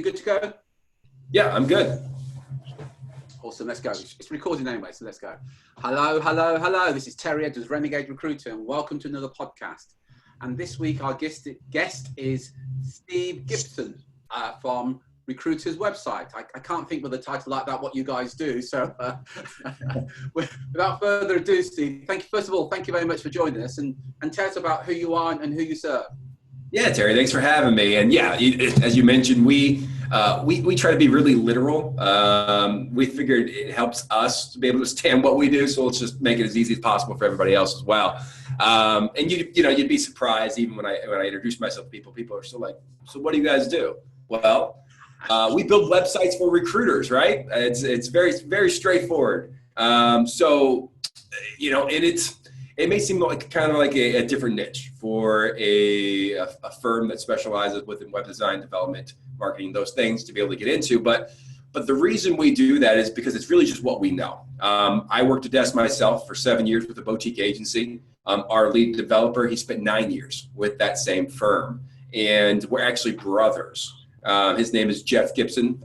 You good to go? Yeah, I'm good. Awesome, let's go. It's recording anyway, so let's go. Hello. This is Terry Edwards, Renegade Recruiter, and welcome to another podcast. And this week our guest is Steve Gibson from Recruiter's website. I can't think with a title like that what you guys do. So without further ado, Steve, first of all, thank you very much for joining us and tell us about who you are and who you serve. Yeah, Terry, thanks for having me. And yeah, as you mentioned, we try to be really literal. We figured it helps us to be able to understand what we do, so let's just make it as easy as possible for everybody else as well. And you'd be surprised even when I introduce myself to people. People are still like, "So what do you guys do?" Well, we build websites for recruiters, right? It's very very straightforward. It may seem like kind of like a different niche for a firm that specializes within web design, development, marketing, those things to be able to get into. But the reason we do that is because it's really just what we know. I worked at desk myself for 7 years with a boutique agency. Our lead developer, he spent 9 years with that same firm. And we're actually brothers. His name is Jeff Gibson.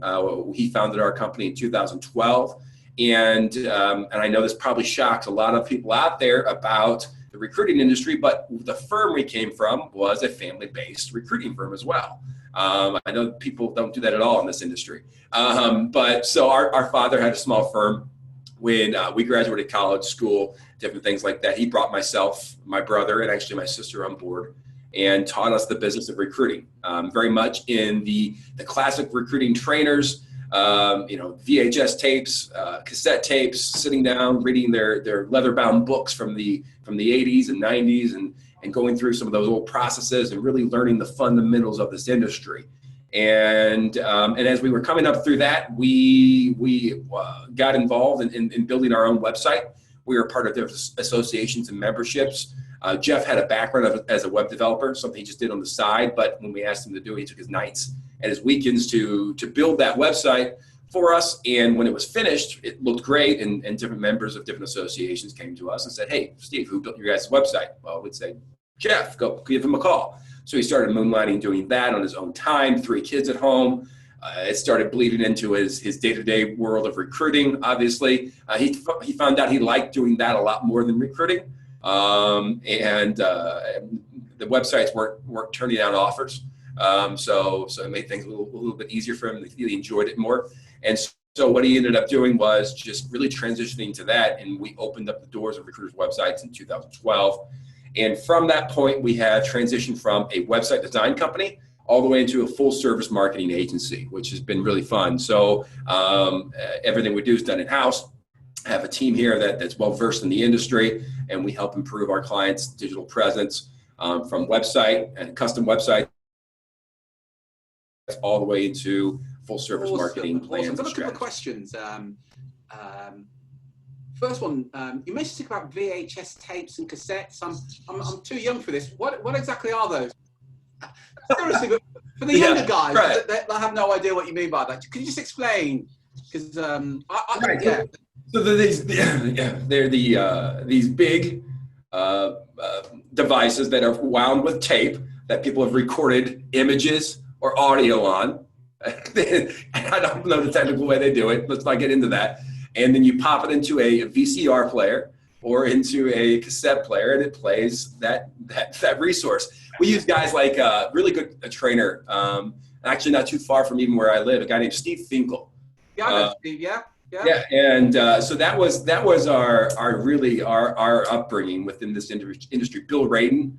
He founded our company in 2012. And I know this probably shocks a lot of people out there about the recruiting industry, but the firm we came from was a family-based recruiting firm as well. I know people don't do that at all in this industry. But so our father had a small firm. When we graduated college, school, different things like that, he brought myself, my brother, and actually my sister on board and taught us the business of recruiting, very much in the classic recruiting trainers. VHS tapes, cassette tapes, sitting down, reading their leather-bound books from the 80s and 90s and going through some of those old processes and really learning the fundamentals of this industry. And as we were coming up through that, we got involved in building our own website. We were part of different associations and memberships. Jeff had a background as a web developer, something he just did on the side, but when we asked him to do it, he took his nights and his weekends to build that website for us. And when it was finished, it looked great. And different members of different associations came to us and said, "Hey, Steve, who built your guys' website?" Well, we'd say, "Jeff, go give him a call." So he started moonlighting, doing that on his own time, 3 kids at home. It started bleeding into his day-to-day world of recruiting, obviously. He found out he liked doing that a lot more than recruiting. The websites weren't turning down offers. So it made things a little bit easier for him. He enjoyed it more. And so what he ended up doing was just really transitioning to that. And we opened up the doors of recruiters' websites in 2012. And from that point, we have transitioned from a website design company all the way into a full service marketing agency, which has been really fun. So everything we do is done in-house. I have a team here that's well versed in the industry, and we help improve our clients' digital presence from website and custom websites all the way into full service marketing plans. I've got a couple of questions. First one, you mentioned something about VHS tapes and cassettes. I'm too young for this. What exactly are those? Seriously, but for the younger guys right. that have no idea what you mean by that, can you just explain? Because right. Yeah. So they're these big devices that are wound with tape that people have recorded images or audio on. I don't know the technical way they do it. Let's not get into that. And then you pop it into a VCR player or into a cassette player, and it plays that resource. We use guys like a really good trainer, actually not too far from even where I live, a guy named Steve Finkel. Yeah, I know Steve. Yeah. Yeah, and so that was our upbringing within this industry. Bill Radin,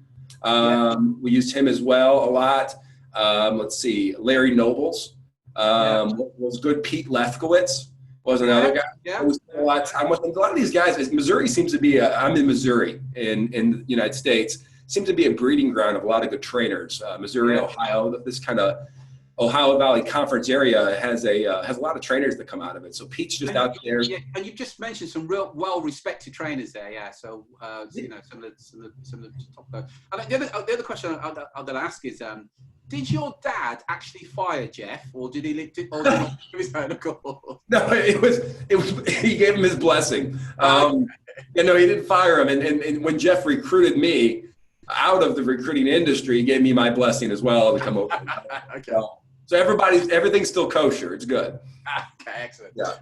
we used him as well a lot. Let's see, Larry Nobles was good. Pete Lefkowitz was another guy. Yeah. We spent a lot of time with him. A lot of these guys. Missouri seems to be. I'm in Missouri in the United States. Seems to be a breeding ground of a lot of good trainers. Missouri, Ohio, this kind of Ohio Valley Conference area has a lot of trainers that come out of it. So Pete's just out there. Yeah, and you've just mentioned some real well-respected trainers there. Yeah. So some of the top. And the other question I'm going to ask is, did your dad actually fire Jeff, or did he give his own accord? No, it was he gave him his blessing. He didn't fire him. And when Jeff recruited me out of the recruiting industry, he gave me my blessing as well to come over. Okay. So everything's still kosher. It's good. Okay, excellent. Yeah.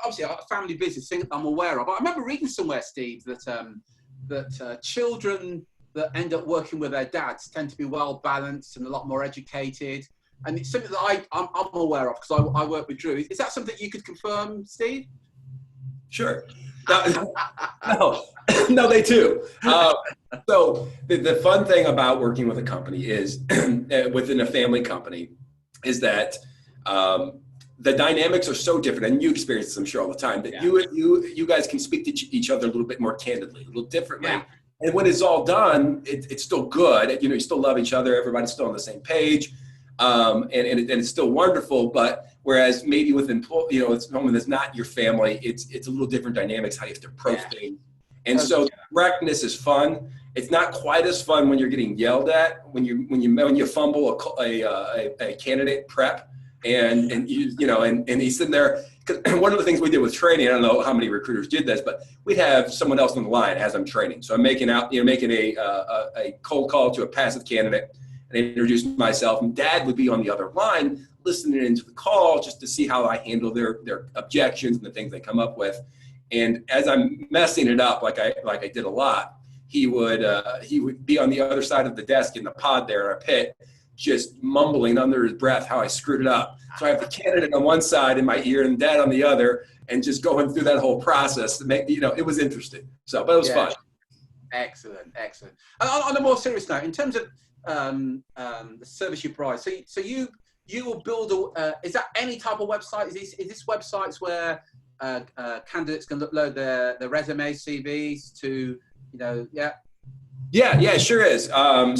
Obviously, a family business thing I'm aware of. I remember reading somewhere, Steve, that children that end up working with their dads tend to be well balanced and a lot more educated. And it's something that I'm aware of because I work with Drew. Is that something you could confirm, Steve? Sure. No, they do. So the fun thing about working with a company is within a family company is that the dynamics are so different, and you experience this, I'm sure, all the time, that you guys can speak to each other a little bit more candidly, a little differently. Yeah. And when it's all done, it's still good. You still love each other. Everybody's still on the same page. And it's still wonderful, but whereas maybe with it's someone that's not your family, it's a little different dynamics, how you have to approach things. And so directness is fun. It's not quite as fun when you're getting yelled at, when you fumble a candidate prep and he's sitting there. One of the things we did with training, I don't know how many recruiters did this, but we'd have someone else on the line as I'm training. So I'm making a cold call to a passive candidate. And I introduced myself, and Dad would be on the other line listening into the call just to see how I handle their objections and the things they come up with. And as I'm messing it up, like I did a lot, he would be on the other side of the desk in the pod there in our pit, just mumbling under his breath how I screwed it up. So I have the candidate on one side in my ear and Dad on the other, and just going through that whole process to make it was interesting. So, but it was fun. Excellent. And on a more serious note, in terms of the service you provide, so you will build is that any type of website? Is this websites where candidates can upload their resumes, CVs to Yeah, it sure is.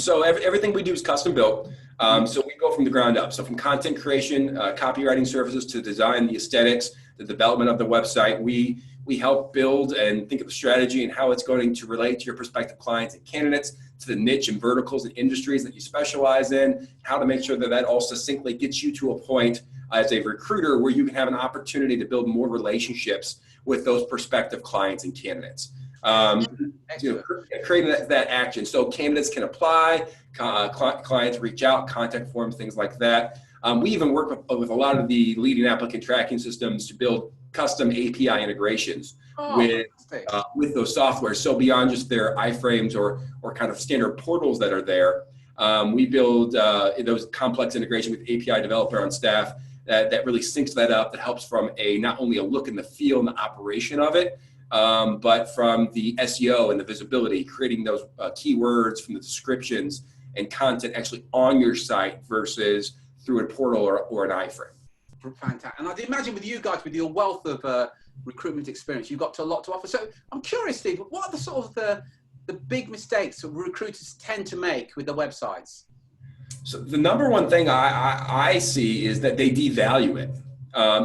So everything we do is custom built. So we go from the ground up. So from content creation, copywriting services to design, the aesthetics, the development of the website, we help build and think of the strategy and how it's going to relate to your prospective clients and candidates, to the niche and verticals and industries that you specialize in, how to make sure that all succinctly gets you to a point as a recruiter where you can have an opportunity to build more relationships with those prospective clients and candidates. Creating that action. So candidates can apply, clients reach out, contact forms, things like that. We even work with a lot of the leading applicant tracking systems to build custom API integrations with those softwares. So beyond just their iframes or kind of standard portals that are there, we build those complex integration with API developer on staff that really syncs that up, that helps from not only a look and the feel and the operation of it, but from the SEO and the visibility, creating those keywords from the descriptions and content actually on your site versus through a portal or an iframe. Fantastic. And I'd imagine with you guys, with your wealth of recruitment experience, you've got a lot to offer. So I'm curious, Steve, what are the sort of the big mistakes that recruiters tend to make with their websites? So the number one thing I see is that they devalue it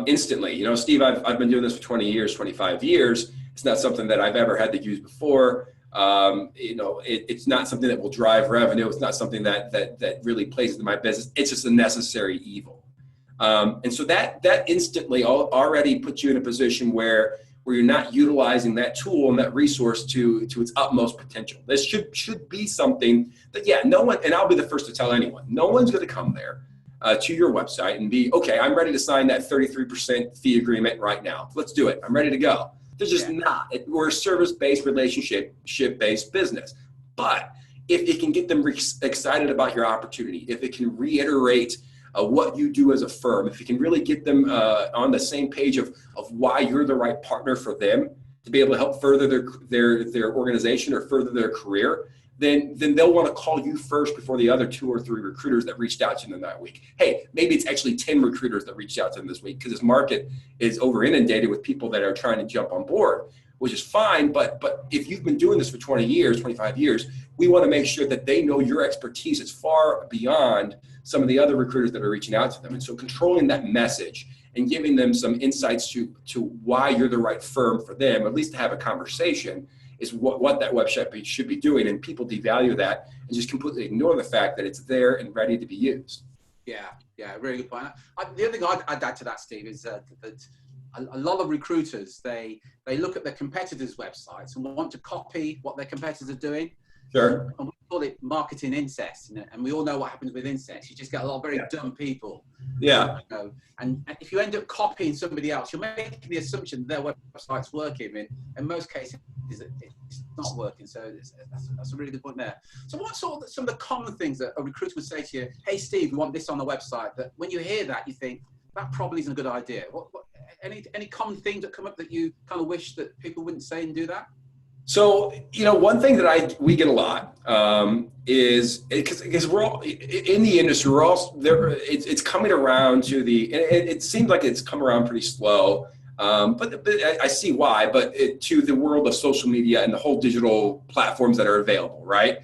instantly. Steve, I've been doing this for 20 years, 25 years. It's not something that I've ever had to use before. It's not something that will drive revenue. It's not something that really plays into my business. It's just a necessary evil. And so that instantly already puts you in a position where you're not utilizing that tool and that resource to its utmost potential. This should be something that, no one, and I'll be the first to tell anyone, no one's going to come there to your website and be, okay, I'm ready to sign that 33% fee agreement right now. Let's do it. I'm ready to go. There's just not. We're a service-based, relationship-based business. But if it can get them excited about your opportunity, if it can reiterate what you do as a firm, if you can really get them on the same page of why you're the right partner for them to be able to help further their organization or further their career, then they'll want to call you first before the other 2 or 3 recruiters that reached out to them that week. Hey, maybe it's actually 10 recruiters that reached out to them this week because this market is over inundated with people that are trying to jump on board, which is fine. But if you've been doing this for 20 years, 25 years, we want to make sure that they know your expertise is far beyond some of the other recruiters that are reaching out to them. And so controlling that message and giving them some insights to why you're the right firm for them, or at least to have a conversation, is what that website should be doing. And people devalue that and just completely ignore the fact that it's there and ready to be used. Yeah, really good point. The other thing I'd add to that, Steve, is that a lot of recruiters, they look at their competitors' websites and want to copy what their competitors are doing. Sure. call it marketing incest, and we all know what happens with incest. You just get a lot of very dumb people. Yeah. And if you end up copying somebody else, you're making the assumption their website's working. In most cases, it's not working. So that's a really good point there. So what some of the common things that a recruiter would say to you, hey, Steve, we want this on the website, that when you hear that, you think, that probably isn't a good idea. Any common themes that come up that you kind of wish that people wouldn't say and do that? So, one thing that we get a lot is because we're all in the industry, we're all there. It's coming around to it seems like it's come around pretty slow, but I see why. But to the world of social media and the whole digital platforms that are available, right?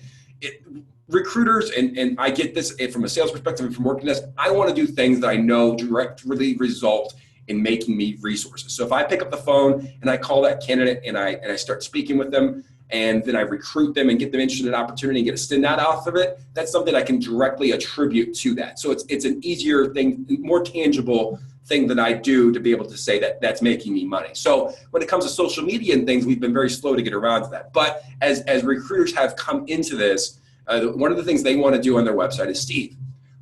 Recruiters, and I get this from a sales perspective and from working this, I want to do things that I know directly result in making me resources. So if I pick up the phone and I call that candidate and I start speaking with them, and then I recruit them and get them interested in an opportunity and get a stint out off of it, that's something I can directly attribute to that. So it's an easier thing, more tangible thing that I do to be able to say that that's making me money. So when it comes to social media and things, we've been very slow to get around to that. But as recruiters have come into this, one of the things they want to do on their website is, Steve,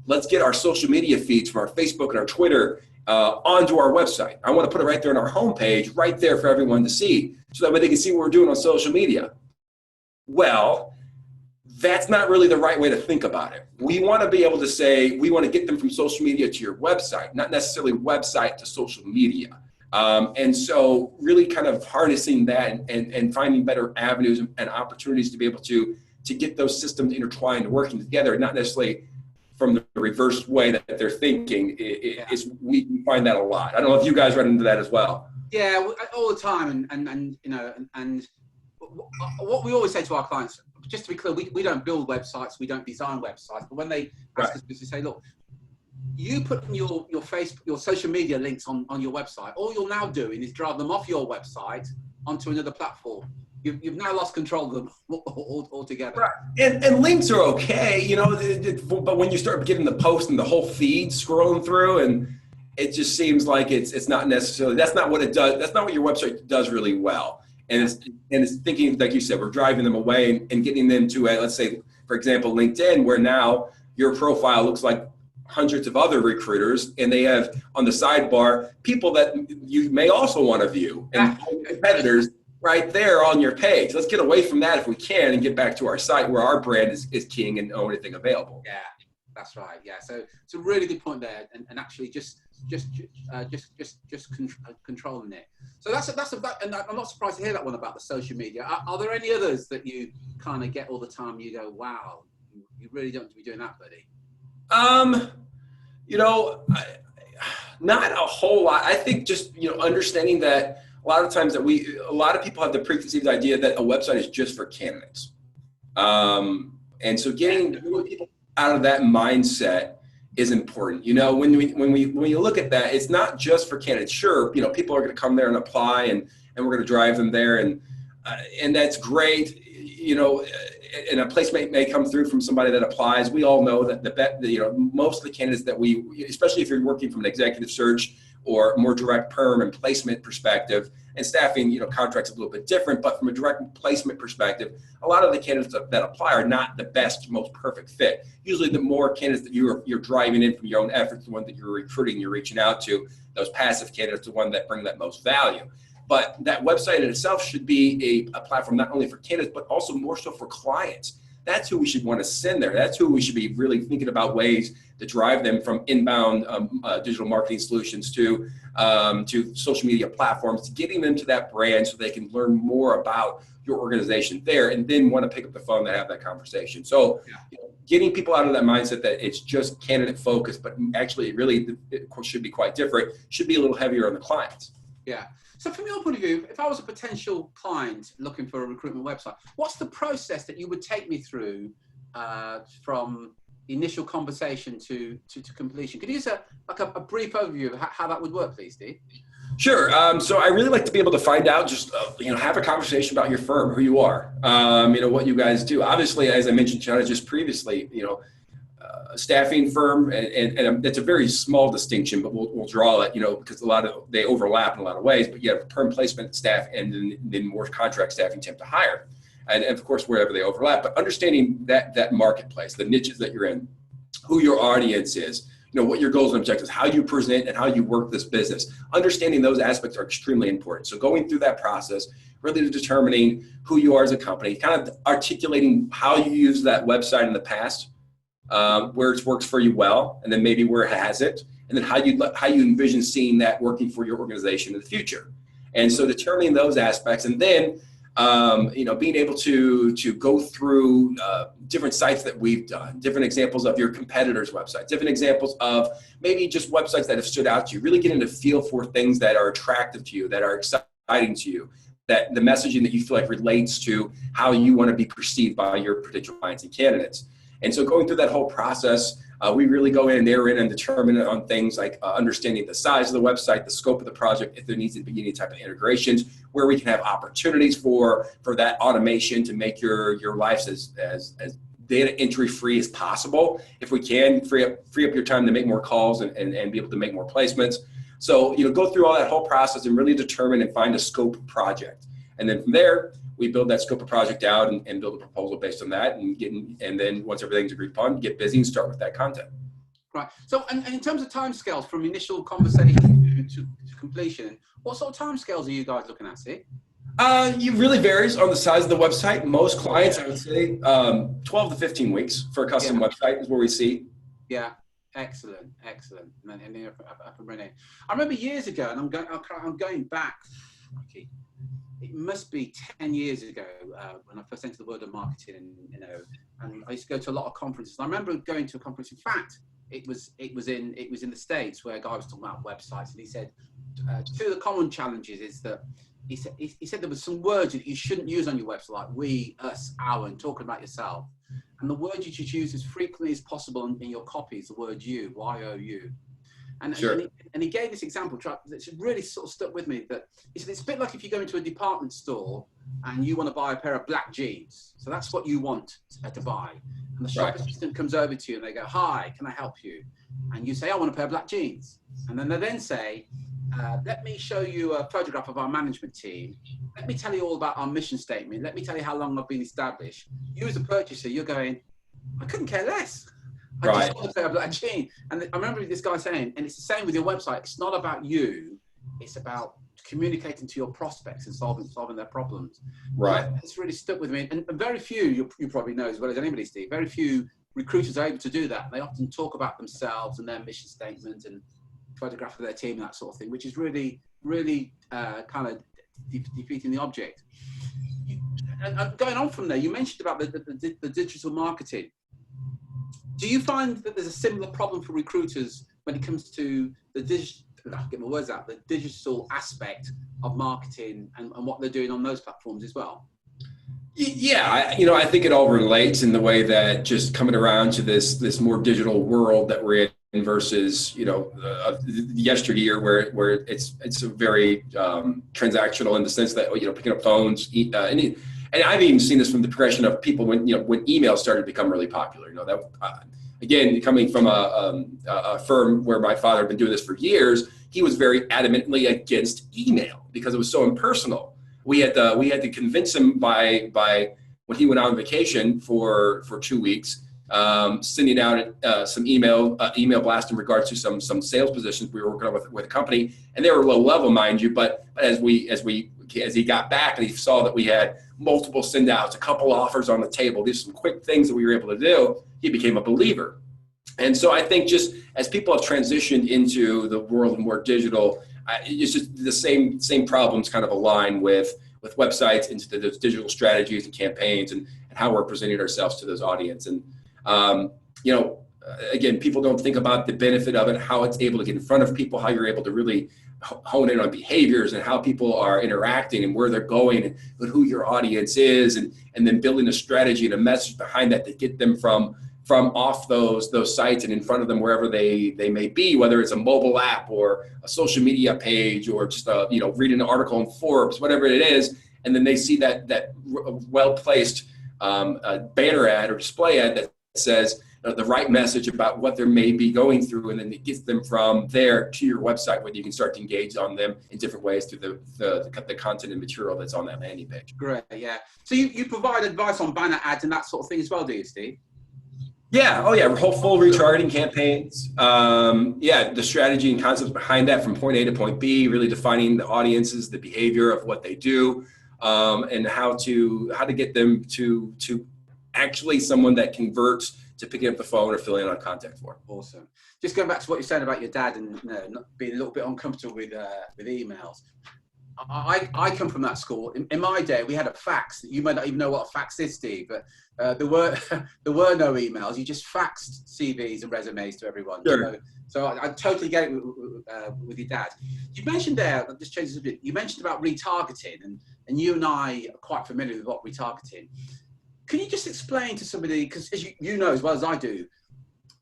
let's get our social media feeds from our Facebook and our Twitter onto our website. I want to put it right there on our homepage, right there for everyone to see, so that way they can see what we're doing on social media. Well, that's not really the right way to think about it. We want to be able to say, we want to get them from social media to your website, not necessarily website to social media. And so really kind of harnessing that and finding better avenues and opportunities to be able to get those systems intertwined and working together, not necessarily from the reverse way that they're thinking. We find that a lot. I don't know if you guys run into that as well. Yeah, all the time. And what we always say to our clients, just to be clear, we don't build websites, we don't design websites, but when they ask us to say, look, you put your Facebook, your social media links on your website, all you're now doing is drive them off your website onto another platform. You've now lost control of them altogether. Right. And links are okay, but when you start getting the post and the whole feed scrolling through, and it just seems like it's not necessarily, that's not what it does. That's not what your website does really well. And it's thinking, like you said, we're driving them away and getting them to let's say, for example, LinkedIn, where now your profile looks like hundreds of other recruiters, and they have on the sidebar people that you may also want to view, and competitors right there on your page. Let's get away from that if we can and get back to our site where our brand is king and know anything available. Yeah, that's right. Yeah, so it's a really good point there, and actually just controlling it. So that's and I'm not surprised to hear that one about the social media. Are there any others that you kind of get all the time? You go, wow, you really don't be doing that, buddy. Not a whole lot. I think just understanding that a lot of times that a lot of people have the preconceived idea that a website is just for candidates. And so getting people out of that mindset is important. When you look at that, it's not just for candidates. Sure, people are going to come there and apply, and we're going to drive them there, and that's great. And a placement may come through from somebody that applies. We all know that most of the candidates that especially if you're working from an executive search or more direct perm and placement perspective, and staffing, contracts a little bit different, but from a direct placement perspective, a lot of the candidates that apply are not the best, most perfect fit. Usually the more candidates that you're driving in from your own efforts, the one that you're recruiting, you're reaching out to, those passive candidates, the one that bring that most value. But that website in itself should be a platform not only for candidates, but also more so for clients. That's who we should want to send there. That's who we should be really thinking about ways to drive them from inbound digital marketing solutions to social media platforms, to getting them to that brand so they can learn more about your organization there, and then want to pick up the phone to have that conversation. So getting people out of that mindset that it's just candidate focused, but actually it should be quite different, should be a little heavier on the clients. Yeah. So from your point of view, if I was a potential client looking for a recruitment website, what's the process that you would take me through from initial conversation to completion? Could you use a brief overview of how that would work, please, Steve? Sure. So I really like to be able to find out, just have a conversation about your firm, who you are, what you guys do. Obviously, as I mentioned, China, just previously, a staffing firm, and it's a very small distinction, but we'll draw it, because they overlap in a lot of ways. But you have perm placement staff and then more contract staffing, temp to hire. and of course, wherever they overlap, but understanding that marketplace, the niches that you're in, who your audience is, what your goals and objectives, how you present and how you work this business. Understanding those aspects are extremely important. So going through that process, really determining who you are as a company, kind of articulating how you use that website in the past, where it's worked for you well, and then maybe where it hasn't, and then how you envision seeing that working for your organization in the future. And so determining those aspects, and then being able to go through different sites that we've done, different examples of your competitors' websites, different examples of maybe just websites that have stood out to you, really getting a feel for things that are attractive to you, that are exciting to you, that the messaging that you feel like relates to how you want to be perceived by your potential clients and candidates. And so going through that whole process, we really go in and narrow in and determine on things like understanding the size of the website, the scope of the project, if there needs to be any type of integrations, where we can have opportunities for that automation to make your life as data entry free as possible. If we can free up your time to make more calls and be able to make more placements. So, go through all that whole process and really determine and find a scope project. And then from there, we build that scope of project out and build a proposal based on that, and then once everything's agreed upon, get busy and start with that content. Right. So, and in terms of timescales from initial conversation to completion, what sort of timescales are you guys looking at, see? It really varies on the size of the website. Most clients, I would say, 12 to 15 weeks for a custom website is where we see. Yeah. Excellent. And then up and running. I remember years ago, and I'm going back. Okay. It must be 10 years ago when I first entered the world of marketing, and I used to go to a lot of conferences. And I remember going to a conference. In fact, it was in the States where a guy was talking about websites, and he said two of the common challenges is that he said there was some words that you shouldn't use on your website, like we, us, our, and talking about yourself. And the word you should use as frequently as possible in your copy is the word you, Y-O-U. And, sure. and he gave this example that's really sort of stuck with me, that he said it's a bit like if you go into a department store and you want to buy a pair of black jeans. So that's what you want to buy. And the shop assistant comes over to you and they go, "Hi, can I help you?" And you say, "I want a pair of black jeans." And then they say, "Let me show you a photograph of our management team. Let me tell you all about our mission statement. Let me tell you how long I've been established." You as a purchaser, you're going, "I couldn't care less. I just want to pair of black jeans." And I remember this guy saying, and it's the same with your website. It's not about you. It's about communicating to your prospects and solving their problems. Right. It's really stuck with me. And very few, you probably know as well as anybody, Steve, very few recruiters are able to do that. They often talk about themselves and their mission statement and photograph of their team and that sort of thing, which is really, really kind of defeating the object. And going on from there, you mentioned about the digital marketing. Do you find that there's a similar problem for recruiters when it comes to the digital aspect of marketing and what they're doing on those platforms as well? Yeah, I think it all relates in the way that just coming around to this more digital world that we're in versus yesteryear where it's a very transactional in the sense that picking up phones and I've even seen this from the progression of people when email started to become really popular. Again, coming from a firm where my father had been doing this for years, he was very adamantly against email because it was so impersonal. We had to convince him by when he went on vacation for 2 weeks, sending out some email blast in regards to some sales positions we were working on with a company, and they were low level, mind you. But as he got back and he saw that we had multiple send outs, a couple offers on the table, these some quick things that we were able to do, he became a believer. And so I think just as people have transitioned into the world of more digital, it's just the same problems kind of align with websites into those digital strategies and campaigns and how we're presenting ourselves to those audience. And again, people don't think about the benefit of it, how it's able to get in front of people, how you're able to really hone in on behaviors and how people are interacting and where they're going and who your audience is, and then building a strategy and a message behind that to get them from off those sites and in front of them wherever they may be, whether it's a mobile app or a social media page or just reading an article in Forbes, whatever it is, and then they see that well placed banner ad or display ad that says, the right message about what they may be going through, and then it gets them from there to your website, where you can start to engage on them in different ways through the content and material that's on that landing page. Great, yeah. So you provide advice on banner ads and that sort of thing as well, do you, Steve? Yeah. Oh, yeah. Full retargeting campaigns. Yeah. The strategy and concepts behind that, from point A to point B, really defining the audiences, the behavior of what they do, and how to get them to actually someone that converts to picking up the phone or filling out a contact form. Awesome. Just going back to what you're saying about your dad and not being a little bit uncomfortable with emails. I come from that school. In my day, we had a fax. You might not even know what a fax is, Steve, but there were no emails. You just faxed CVs and resumes to everyone. Sure. You know? So I totally get it with your dad. You mentioned there, just change a bit. You mentioned about retargeting, and you and I are quite familiar with what retargeting. Can you just explain to somebody, because as you know as well as I do,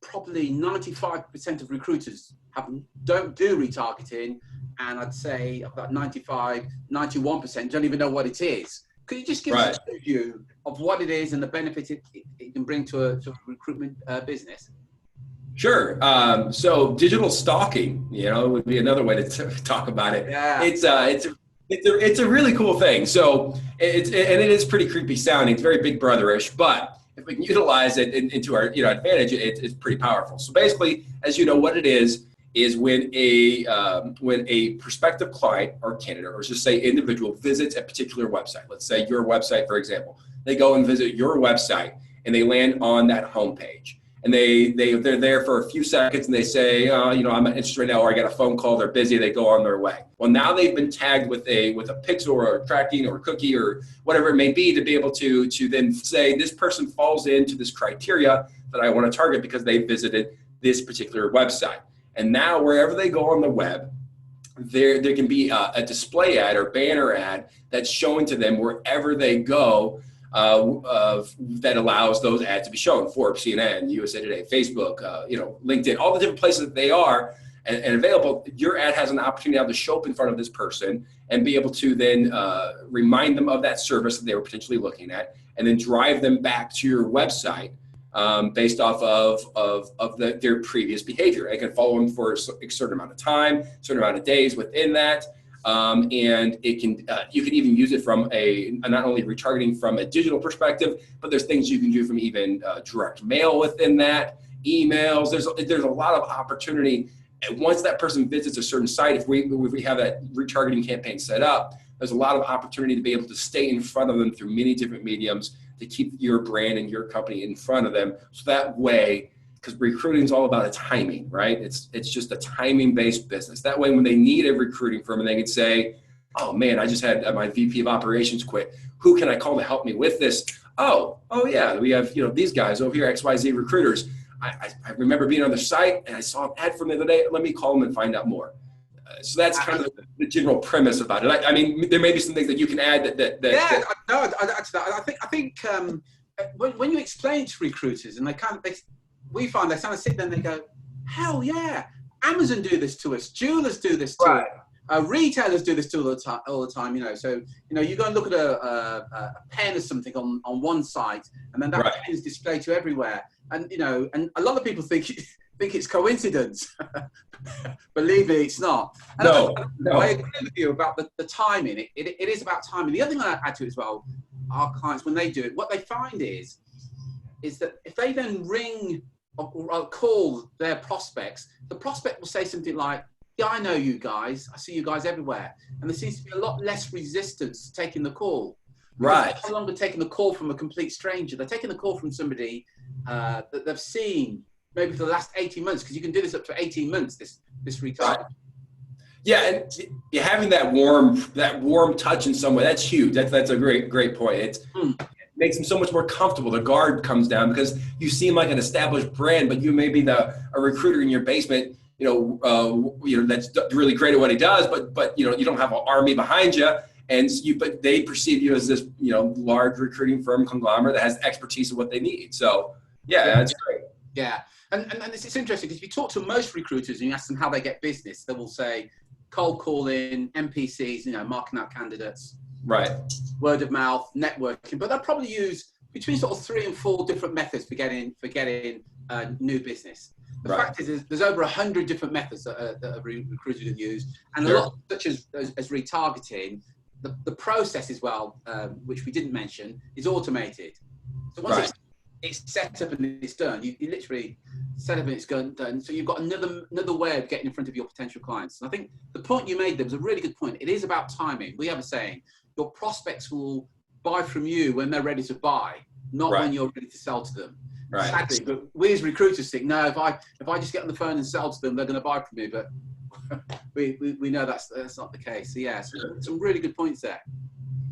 probably 95% of recruiters don't do retargeting, and I'd say about 91% don't even know what it is. Could you just give us a review of what it is and the benefit it can bring to a recruitment business? Sure. So digital stalking, would be another way to talk about it. Yeah. It's a really cool thing. So it is pretty creepy sounding. It's very Big Brotherish, but if we can utilize it into our advantage, it's pretty powerful. So basically, as you know, what it is when a prospective client or candidate, or just say individual, visits a particular website. Let's say your website, for example. They go and visit your website and they land on that homepage. And they're there for a few seconds and they say, I'm not interested right now, or I got a phone call, they're busy, they go on their way. Well, now they've been tagged with a pixel or a tracking or a cookie or whatever it may be, to be able to then say this person falls into this criteria that I want to target because they visited this particular website. And now wherever they go on the web, there can be a display ad or banner ad that's showing to them wherever they go, that allows those ads to be shown. Forbes, CNN, USA Today, Facebook, LinkedIn, all the different places that they are and available. Your ad has an opportunity now to show up in front of this person and be able to then remind them of that service that they were potentially looking at, and then drive them back to your website based off of their previous behavior. I can follow them for a certain amount of time, certain amount of days within that. And it can you can even use it from not only retargeting from a digital perspective, but there's things you can do from even direct mail within that, emails. There's a lot of opportunity. And once that person visits a certain site, if we have that retargeting campaign set up, there's a lot of opportunity to be able to stay in front of them through many different mediums to keep your brand and your company in front of them. So that way, because recruiting is all about a timing, right? It's just a timing-based business. That way, when they need a recruiting firm and they can say, oh man, I just had my VP of operations quit. Who can I call to help me with this? Oh yeah, we have these guys over here, XYZ recruiters. I remember being on the site and I saw an ad from the other day. Let me call them and find out more. So that's kind of the general premise about it. I mean, there may be some things that you can add I think when you explain to recruiters and we find they kind of sit there and they go, hell yeah, Amazon do this to us, jewelers do this to us, retailers do this all the time. So you go and look at a pen or something on one site, and then that pen is displayed to everywhere, and and a lot of people think it's coincidence. Believe me, it's not. No. I agree with you about the timing. It is about timing. The other thing I add to it as well, our clients, when they do it, what they find is that if they then ring or call their prospects, the prospect will say something like, yeah, I know you guys. I see you guys everywhere. And there seems to be a lot less resistance to taking the call. Right. They're no longer taking the call from a complete stranger. They're taking the call from somebody that they've seen maybe for the last 18 months, because you can do this up to 18 months, this retargeting. Right. Yeah, and having that warm touch in some way, that's huge. That's a great point. It makes them so much more comfortable. The guard comes down because you seem like an established brand, but you may be a recruiter in your basement, that's really great at what he does, but you don't have an army behind you, but they perceive you as this large recruiting firm conglomerate that has expertise of what they need. So yeah, that's great. Yeah, and it's interesting because if you talk to most recruiters and you ask them how they get business, they will say cold calling, MPCs, marking out candidates, right, word of mouth, networking, but they'll probably use between sort of 3 and 4 different methods for getting new business. The Right. fact is there's over 100 different methods that a recruiter can use, and Sure. a lot such as retargeting. The process as well, which we didn't mention, is automated. So once it's set up and it's done, you literally set up and it's done. So you've got another way of getting in front of your potential clients. And I think the point you made there was a really good point. It is about timing. We have a saying: your prospects will buy from you when they're ready to buy, not when you're ready to sell to them. Right. Sadly, but we as recruiters think, no, if I just get on the phone and sell to them, they're going to buy from me. But we know that's not the case. So yeah, some really good points there.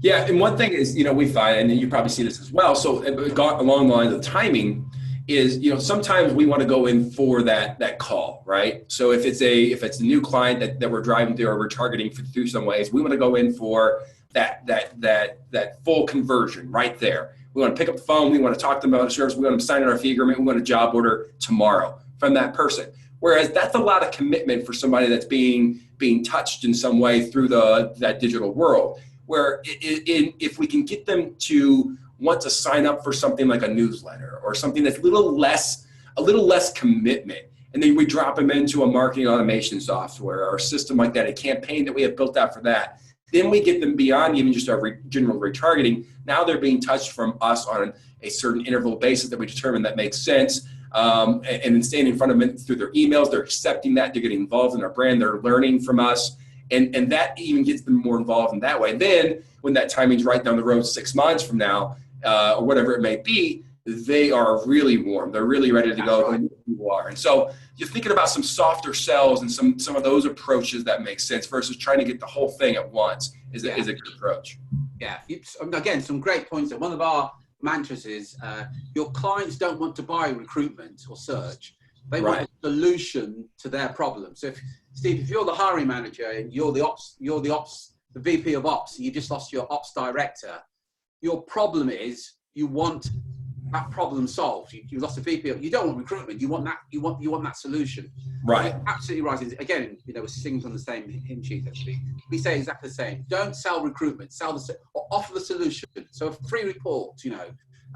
Yeah, and one thing is, we find, and you probably see this as well. So along the lines of timing is, sometimes we want to go in for that call, right? So if it's a new client that we're driving through or we're targeting through some ways, we want to go in for that full conversion right there. We want to pick up the phone. We want to talk to them about a service. We want them to sign in our fee agreement. We want a job order tomorrow from that person. Whereas that's a lot of commitment for somebody that's being touched in some way through that digital world. Where if we can get them to want to sign up for something like a newsletter or something that's a little less commitment, and then we drop them into a marketing automation software or a system like that, a campaign that we have built out for that, then we get them beyond even just our general retargeting. Now they're being touched from us on a certain interval basis that we determine that makes sense. And then staying in front of them through their emails, they're accepting that, they're getting involved in our brand, they're learning from us. And that even gets them more involved in that way. And then when that timing's right down the road 6 months from now, or whatever it may be, they are really warm. They're really ready to go. Right. You are. And so you're thinking about some softer sells and some of those approaches that make sense versus trying to get the whole thing at once is a good approach. Yeah. Again, some great points. One of our mantras is your clients don't want to buy recruitment or search. They want a solution to their problem. So Steve, if you're the hiring manager and you're the VP of ops, you just lost your ops director, your problem is you want that problem solved. You lost a VP of, you don't want recruitment, you want that solution. Right. Absolutely right. Again, we're singing from the same hymn sheet actually. We say exactly the same. Don't sell recruitment, or offer the solution. So a free report,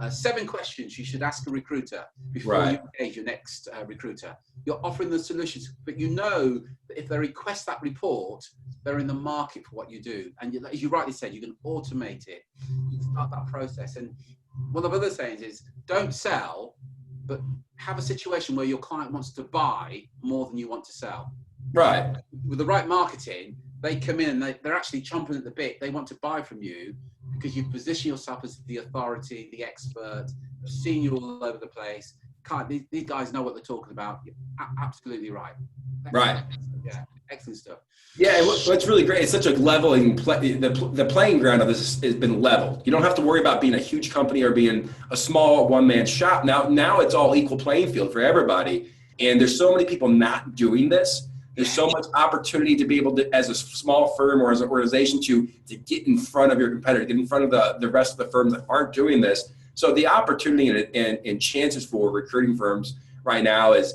7 questions you should ask a recruiter before you engage your next recruiter. You're offering the solutions, but that if they request that report, they're in the market for what you do. And as you rightly said, you can automate it, start that process. And one of the other sayings is don't sell, but have a situation where your client wants to buy more than you want to sell. Right. With the right marketing, they come in and they're actually chomping at the bit. They want to buy from you because you position yourself as the authority, the expert. I've seen you all over the place. These guys know what they're talking about. You're absolutely right. Right. Yeah, excellent stuff. Yeah, and what's really great, it's such a leveling, the playing ground of this has been leveled. You don't have to worry about being a huge company or being a small one-man shop. Now it's all equal playing field for everybody. And there's so many people not doing this. There's so much opportunity to be able to, as a small firm or as an organization, to get in front of your competitor, get in front of the rest of the firms that aren't doing this. So the opportunity and chances for recruiting firms right now is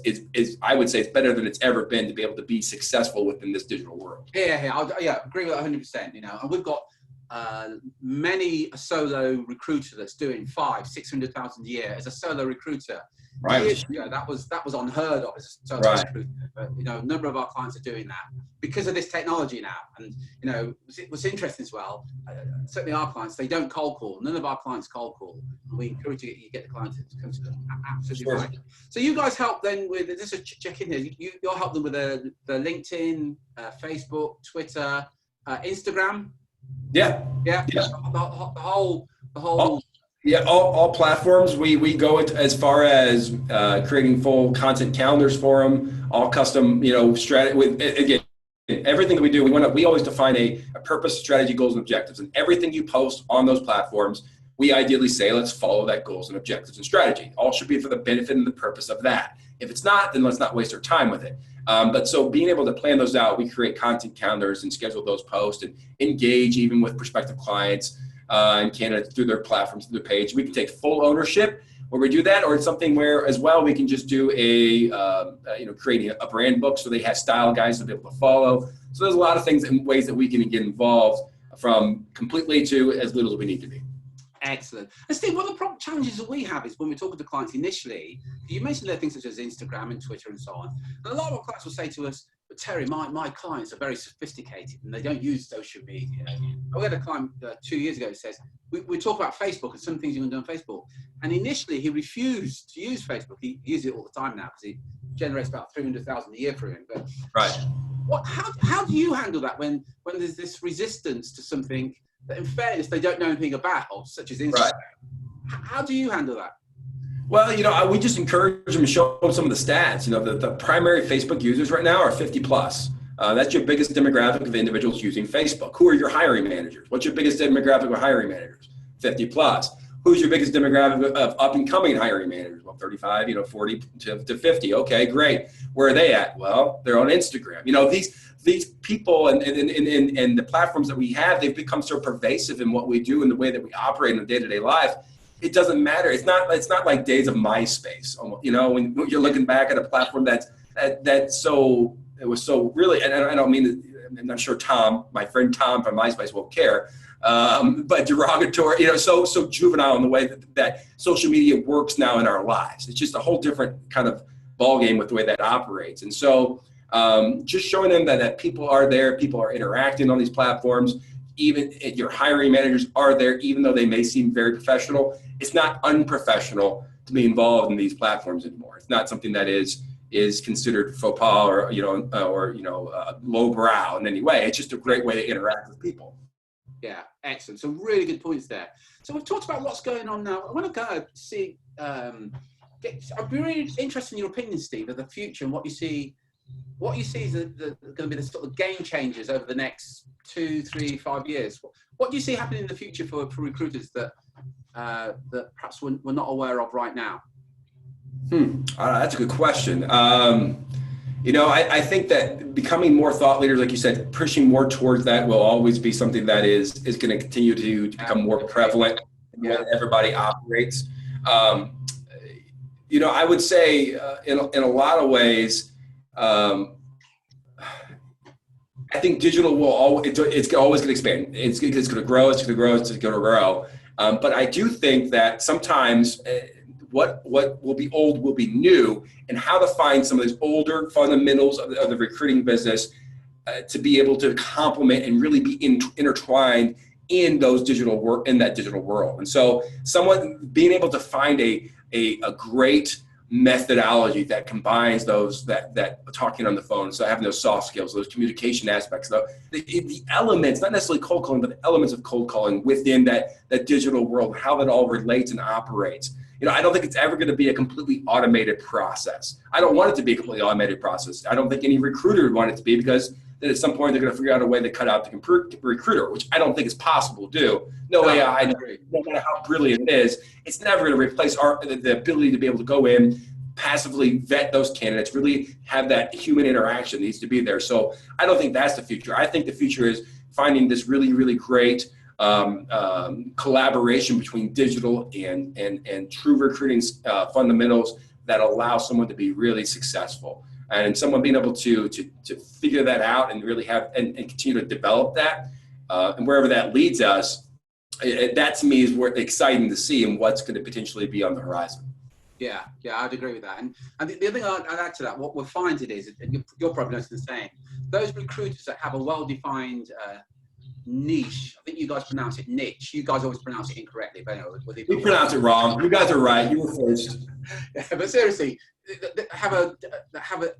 I would say it's better than it's ever been to be able to be successful within this digital world. Yeah, agree with that 100%. And we've got many a solo recruiter that's doing 500,000-600,000 a year as a solo recruiter. Right. Years ago, that was unheard of as a solo recruiter. But a number of our clients are doing that because of this technology now. And what's interesting as well, certainly our clients, they don't cold call. None of our clients cold call. We encourage you to get the client to come to them. Absolutely right. So you guys help then with, just to check in here, you'll help them with the LinkedIn, Facebook, Twitter, Instagram. Yeah. The whole. All platforms. We go as far as creating full content calendars for them, all custom, strategy. With again, everything that we do, we always define a purpose, strategy, goals, and objectives. And everything you post on those platforms, we ideally say, let's follow that goals and objectives and strategy. All should be for the benefit and the purpose of that. If it's not, then let's not waste our time with it. But so being able to plan those out, we create content calendars and schedule those posts and engage even with prospective clients and candidates through their platforms, through their page. We can take full ownership where we do that, or it's something where as well we can just do creating a brand book so they have style guides to be able to follow. So there's a lot of things and ways that we can get involved from completely to as little as we need to be. Excellent. And Steve, one of the challenges that we have is when we're talking to clients initially, you mentioned there are things such as Instagram and Twitter and so on. And a lot of our clients will say to us, but Terry, my clients are very sophisticated and they don't use social media. We had a client 2 years ago who says, we talk about Facebook and some things you can do on Facebook. And initially he refused to use Facebook. He uses it all the time now because it generates about 300,000 a year for him. But right. How do you handle that when there's this resistance to something that in fairness they don't know anything about, such as Instagram? Right. How do you handle that? Well, we just encourage them to show them some of the stats. The primary Facebook users right now are 50 plus. That's your biggest demographic of individuals using Facebook. Who are your hiring managers? What's your biggest demographic of hiring managers? 50 plus. Who's your biggest demographic of up and coming hiring managers? Well, 35, 40 to 50. Okay, great. Where are they at? Well, they're on Instagram. These people and the platforms that we have, they've become so pervasive in what we do and the way that we operate in the day-to-day life. It doesn't matter. It's not like days of MySpace. When you're looking back at a platform it was so really, and I don't mean, I'm not sure my friend Tom from MySpace won't care, but derogatory, so juvenile in the way that social media works now in our lives. It's just a whole different kind of ballgame with the way that operates. And so just showing them that people are there, people are interacting on these platforms, even your hiring managers are there, even though they may seem very professional. It's not unprofessional to be involved in these platforms anymore. It's not something that is considered faux pas or lowbrow in any way. It's just a great way to interact with people. Yeah, excellent. So really good points there. So we've talked about what's going on now. I want to go see. I'd be really interested in your opinion, Steve, of the future and what you see. What you see is going to be the sort of game changers over the next 2, 3, 5 years. What do you see happening in the future for recruiters that perhaps we're not aware of right now? That's a good question. I think that becoming more thought leaders, like you said, pushing more towards that will always be something that is going to continue to become more prevalent in the way that everybody operates. I would say in a lot of ways, I think digital it's always going to expand. It's going to grow. It's going to grow. It's going to grow. But I do think that sometimes what will be old will be new, and how to find some of these older fundamentals of the recruiting business to be able to complement and really be intertwined in that digital world. And so someone being able to find a great methodology that combines those that talking on the phone, so having those soft skills, those communication aspects, the elements, not necessarily cold calling, but the elements of cold calling within that digital world, how that all relates and operates. I don't think it's ever going to be a completely automated process. I don't want it to be a completely automated process. I don't think any recruiter would want it to be, because then at some point they're going to figure out a way to cut out the recruiter, which I don't think is possible to do. No AI, no matter how brilliant it is, it's never going to replace the ability to be able to go in, passively vet those candidates, really have that human interaction needs to be there. So I don't think that's the future. I think the future is finding this really, really great collaboration between digital and true recruiting fundamentals that allow someone to be really successful, and someone being able to figure that out and really have and continue to develop that, and wherever that leads us, that to me is where exciting to see and what's going to potentially be on the horizon. Yeah, I'd agree with that. And the other thing I'd add to that, what we're finding is, and you're probably noticing the same, those recruiters that have a well-defined niche. I think you guys pronounce it niche. You guys always pronounce it incorrectly. But anyway, we pronounce it wrong. You guys are right. You were first. Yeah, but seriously,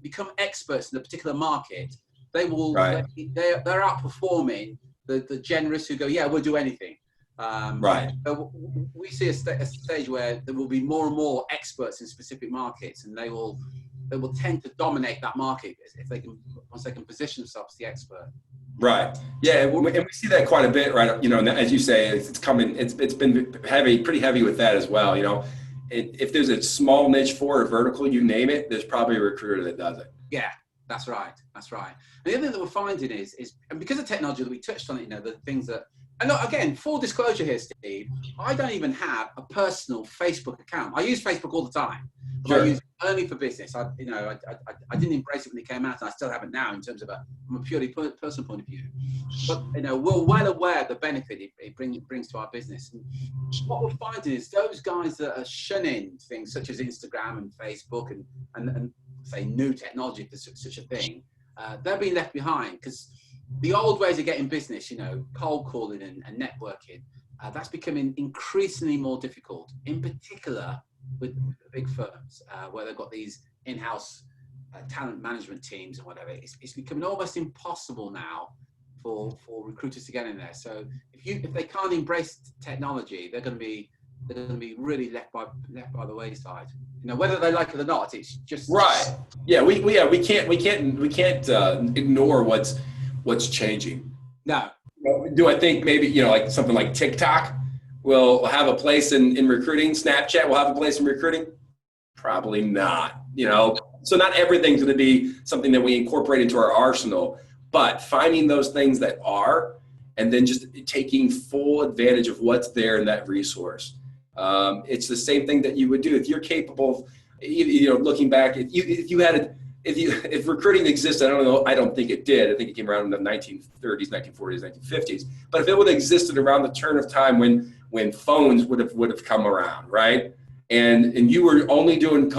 become experts in a particular market. They will. Right. They're outperforming the generous who go, yeah, we'll do anything. Right. So we see a stage where there will be more and more experts in specific markets, and they will tend to dominate that market once they can position themselves as the expert. Right. Yeah, and we see that quite a bit, right? As you say, it's coming. It's been pretty heavy with that as well. If there's a small niche for a vertical, you name it, there's probably a recruiter that does it. Yeah, that's right. And the other thing that we're finding is and because of technology that we touched on, the things that And look, again, full disclosure here, Steve, I don't even have a personal Facebook account. I use Facebook all the time, but I Sure. use it only for business. I didn't embrace it when it came out, and I still haven't now in terms of from a purely personal point of view. But, we're well aware of the benefit it brings to our business. And what we're finding is those guys that are shunning things such as Instagram and Facebook and say new technology for such a thing, they're being left behind because the old ways of getting business, cold calling and networking, that's becoming increasingly more difficult, in particular with the big firms where they've got these in-house talent management teams and whatever. It's becoming almost impossible now for recruiters to get in there. So if they can't embrace technology, they're going to be really left by the wayside. Whether they like it or not, it's just right. Yeah, we can't ignore what's changing. No. Do I think maybe, like something like TikTok will have a place in recruiting? Snapchat will have a place in recruiting? Probably not, So not everything's going to be something that we incorporate into our arsenal, but finding those things that are, and then just taking full advantage of what's there in that resource. It's the same thing that you would do if you're capable of, looking back, if recruiting existed, I don't think it did. I think it came around in the 1930s, 1940s, 1950s. But if it would have existed around the turn of time when phones would have come around, right? And you were only doing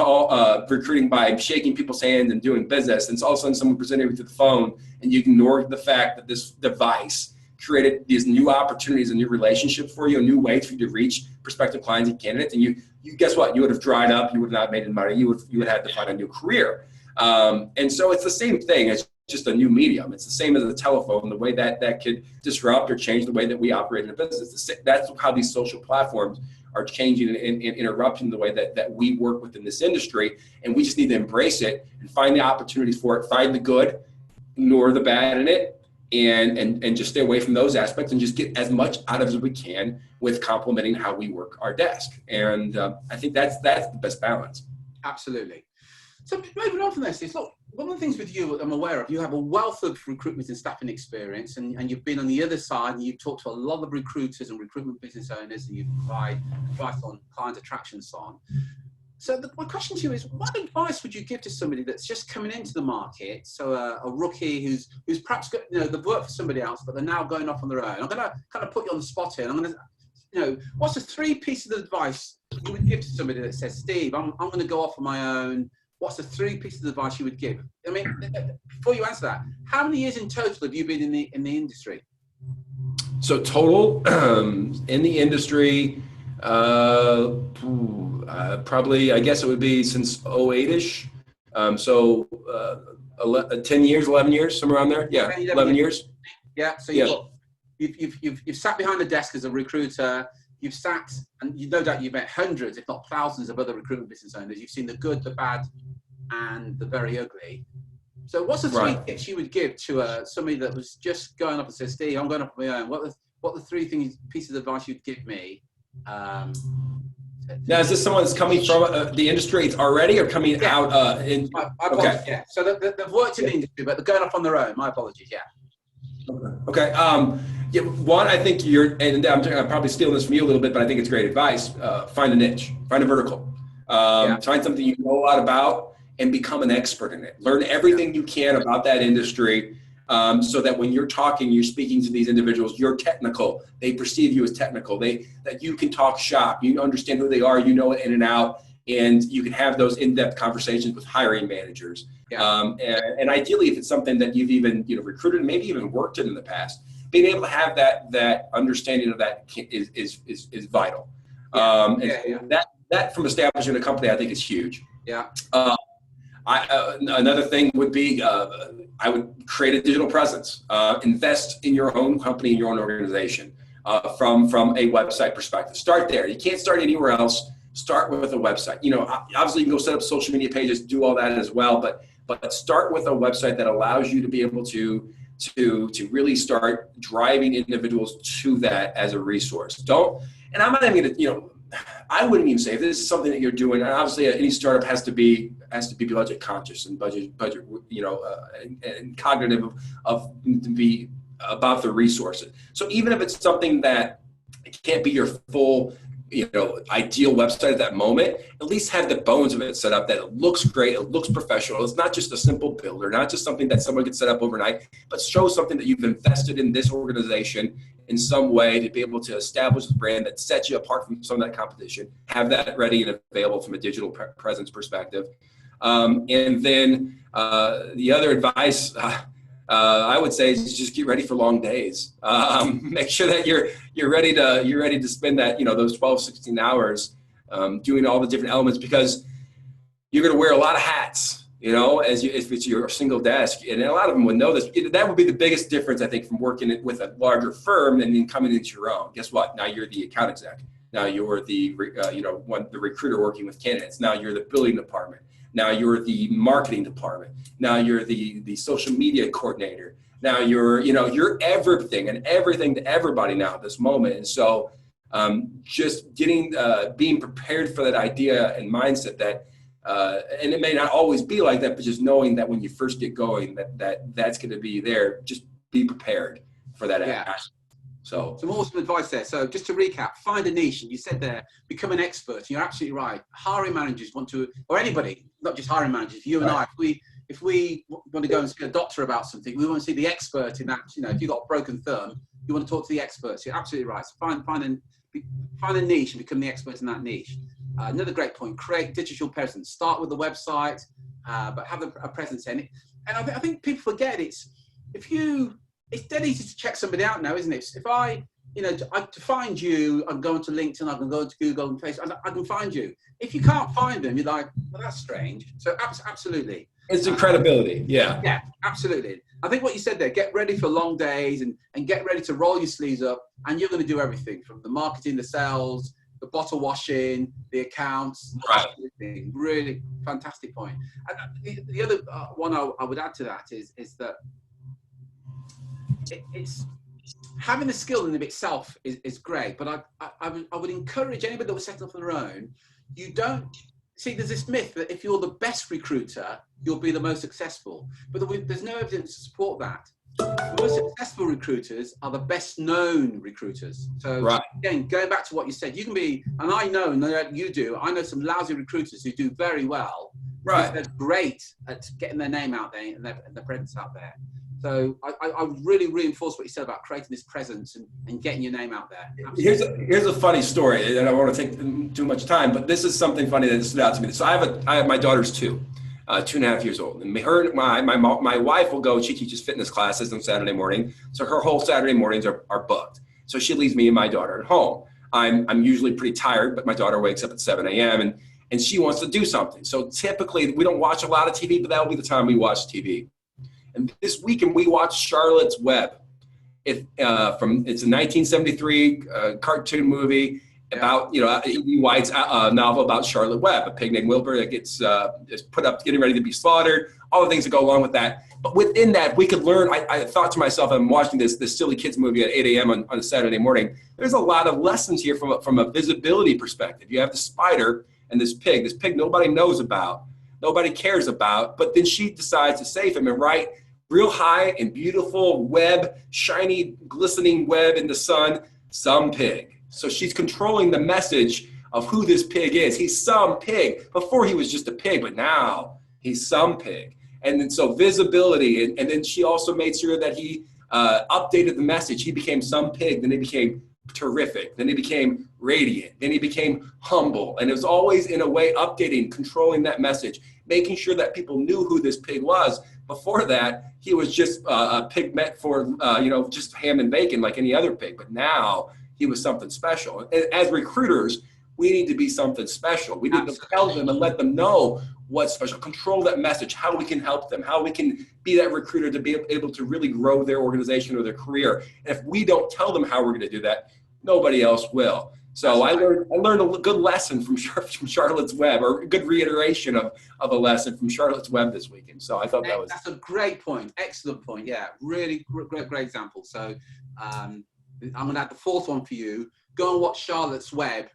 recruiting by shaking people's hands and doing business, and all of a sudden someone presented you with the phone, and you ignored the fact that this device created these new opportunities and new relationships for you, a new way for you to reach prospective clients and candidates. And you guess what? You would have dried up. You would not have made any money. You would have had to find a new career. And so it's the same thing. It's just a new medium. It's the same as the telephone, the way that could disrupt or change the way that we operate in a business. That's how these social platforms are changing and interrupting the way that we work within this industry. And we just need to embrace it and find the opportunities for it, find the good, ignore the bad in it, and just stay away from those aspects and just get as much out of it as we can with complementing how we work our desk. And I think that's the best balance. Absolutely. So moving on from this, look, one of the things with you I'm aware of, you have a wealth of recruitment and staffing experience, and you've been on the other side, and you've talked to a lot of recruiters and recruitment business owners, and you provide advice on client attraction and so on. So my question to you is, what advice would you give to somebody that's just coming into the market? So a rookie who's perhaps got, they've worked for somebody else, but they're now going off on their own. I'm going to kind of put you on the spot here. And I'm going to, what's the 3 pieces of advice you would give to somebody that says, Steve, I'm going to go off on my own. What's the 3 pieces of advice you would give? I mean, before you answer that, how many years in total have you been in the industry? So total in the industry, probably, I guess it would be since 08-ish. 10 years, 11 years, somewhere around there. Yeah, 11 years. Yeah. So you've sat behind the desk as a recruiter. You've sat, and no doubt you've met hundreds, if not thousands, of other recruitment business owners. You've seen the good, the bad, and the very ugly. So what's the 3 tips you would give to somebody that was just going up and says, Steve, I'm going up on my own. What are the 3 pieces of advice you'd give me? Now, is this someone that's coming from the industry already, or coming out? My apologies, yeah. So they've worked in the industry, but they're going off on their own. My apologies, yeah. Okay. One, I think and I'm probably stealing this from you a little bit, but I think it's great advice. Find a niche, find a vertical, find something you know a lot about, and become an expert in it. Learn everything you can about that industry, so that when you're speaking to these individuals, you're technical. They perceive you as technical. That you can talk shop. You understand who they are. You know it in and out, and you can have those in-depth conversations with hiring managers. Yeah. And ideally, if it's something that you've even recruited and maybe even worked in the past, being able to have that understanding of that is vital. That from establishing a company, I think is huge. Yeah. Another thing would be I would create a digital presence. Invest in your own company, in your own organization, from a website perspective. Start there. You can't start anywhere else. Start with a website. Obviously you can go set up social media pages, do all that as well, but start with a website that allows you to be able to really start driving individuals to that as a resource. And I'm not even going to, I wouldn't even say if this is something that you're doing. And obviously, any startup has to be budget conscious and budget, and cognitive of to be about the resources. So even if it's something that it can't be your full, ideal website at that moment, at least have the bones of it set up that it looks great, it looks professional. It's not just a simple builder, not just something that someone could set up overnight, but show something that you've invested in this organization in some way to be able to establish a brand that sets you apart from some of that competition, have that ready and available from a digital presence perspective. And then the other advice I would say is just get ready for long days. Make sure that you're ready to spend that, those 12, 16 hours doing all the different elements, because you're going to wear a lot of hats, if it's your single desk. And a lot of them would know this. That would be the biggest difference, I think, from working with a larger firm and then coming into your own. Guess what? Now you're the account exec. Now you're the recruiter working with candidates. Now you're the billing department. Now you're the marketing department. Now you're the social media coordinator. Now you're everything and everything to everybody now at this moment. And so just being prepared for that idea and mindset that, and it may not always be like that, but just knowing that when you first get going, that's going to be there. Just be prepared for that. Yeah. Action. So some awesome advice there. So just to recap, find a niche. And you said there, become an expert. You're absolutely right. Hiring managers want to, or anybody, not just hiring managers, you and I, if we want to go and see a doctor about something, we want to see the expert in that. If you've got a broken thumb, you want to talk to the experts. You're absolutely right. So find a niche and become the expert in that niche. Another great point, create digital presence. Start with the website, but have a presence in it. And I think people forget it's dead easy to check somebody out now, isn't it? If to find you, I can go into LinkedIn, I can go into Google and Facebook, I can find you. If you can't find them, you're like, well, that's strange. So absolutely. It's credibility. Yeah. Yeah, absolutely. I think what you said there, get ready for long days and get ready to roll your sleeves up, and you're going to do everything from the marketing, the sales, the bottle washing, the accounts. Right. Everything. Really fantastic point. And the other one I would add to that is that it's having a skill in of itself is great, but I would encourage anybody that was setting up on their own. You don't see, there's this myth that if you're the best recruiter, you'll be the most successful, but there's no evidence to support that. The most successful recruiters are the best known recruiters. So right. Again, going back to what you said, you can be, and I know you do, I know some lousy recruiters who do very well. Right. They're great at getting their name out there and their presence out there. So I would really reinforce what you said about creating this presence and getting your name out there. Absolutely. Here's a funny story, and I don't want to take too much time, but this is something funny that stood out to me. So I have my daughter's 2.5 years old, and my wife will go. She teaches fitness classes on Saturday morning, so her whole Saturday mornings are booked. So she leaves me and my daughter at home. I'm usually pretty tired, but my daughter wakes up at 7 a.m. and she wants to do something. So typically we don't watch a lot of TV, but that will be the time we watch TV. And this weekend we watched Charlotte's Web. It's a 1973 cartoon movie about E.B. White's novel about Charlotte Webb, a pig named Wilbur that gets is put up, getting ready to be slaughtered. All the things that go along with that. But within that, we could learn. I thought to myself, I'm watching this silly kids movie at 8 a.m. on a Saturday morning. There's a lot of lessons here from a visibility perspective. You have the spider and this pig. This pig nobody knows about, nobody cares about. But then she decides to save him and write real high and beautiful web, shiny, glistening web in the sun, some pig. So she's controlling the message of who this pig is. He's some pig. Before he was just a pig, but now he's some pig. And then so visibility, and then she also made sure that he updated the message. He became some pig, then he became terrific, then he became radiant, then he became humble. And it was always in a way updating, controlling that message, making sure that people knew who this pig was. Before that, he was just a pig meant for, just ham and bacon like any other pig. But now he was something special. And as recruiters, we need to be something special. We need to tell them and let them know what's special, control that message, how we can help them, how we can be that recruiter to be able to really grow their organization or their career. And if we don't tell them how we're going to do that, nobody else will. So I learned a good lesson from Charlotte's Web, or a good reiteration of a lesson from Charlotte's Web this weekend. So I thought that's a great point. Excellent point. Yeah, really great example. So I'm going to add the fourth one for you. go and watch Charlotte's Web.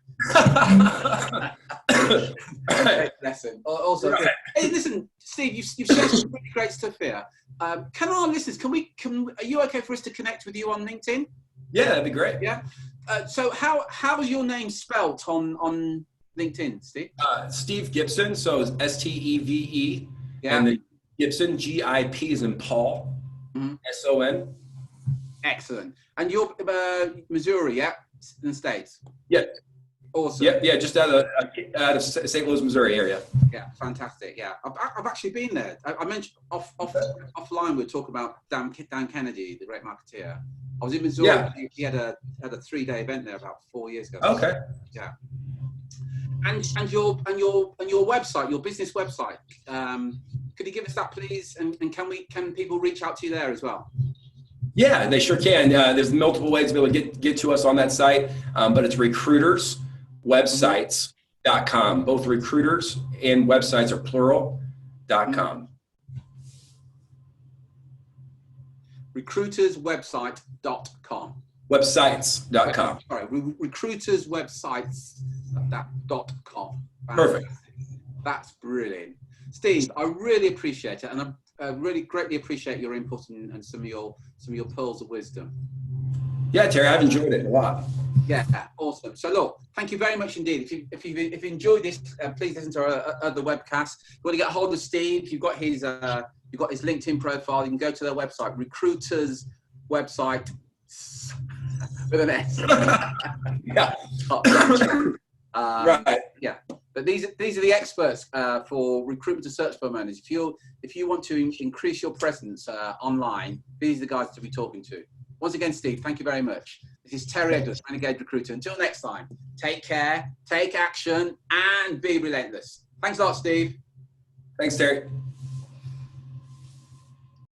Lesson. Also, right. Hey, listen, Steve, you've shared some really great stuff here. Can our listeners, are you okay for us to connect with you on LinkedIn? Yeah, that'd be great. Yeah. So how is your name spelt on LinkedIn, Steve? Steve Gibson, so Steve, Yeah. and then Gibson, GIP is in Paul, SON. Excellent. And you're Missouri, yeah, in the States. Yeah. Awesome. Yeah, just out of St. Louis, Missouri area. Yeah, fantastic. Yeah, I've actually been there. I mentioned offline we were talking about Dan Kennedy, the great marketeer. I was in Missouri. Yeah. He had a 3-day event there about 4 years ago. Okay. Yeah. And your website, your business website. Could you give us that, please? And can people reach out to you there as well? Yeah, they sure can. There's multiple ways to be able to get to us on that site, but it's recruiterswebsites.com. Both recruiters and websites are plural.com. Recruiterswebsite.com. Websites.com. Sorry, recruiterswebsites.com. Perfect. That's brilliant. Steve, I really appreciate it, and I really greatly appreciate your input and some of your pearls of wisdom. Yeah, Terry, I've enjoyed it a lot. Yeah, awesome. So look, thank you very much indeed. If you enjoyed this, please listen to our other webcast. If you want to get hold of Steve, you've got his LinkedIn profile. You can go to their website, Recruiters website with an S. Yeah. Right. Yeah. But these are the experts for recruitment and search firm owners. If you want to increase your presence online, these are the guys to be talking to. Once again, Steve, thank you very much. This is Terry Edwards, Renegade Recruiter. Until next time, take care, take action, and be relentless. Thanks a lot, Steve. Thanks, Terry.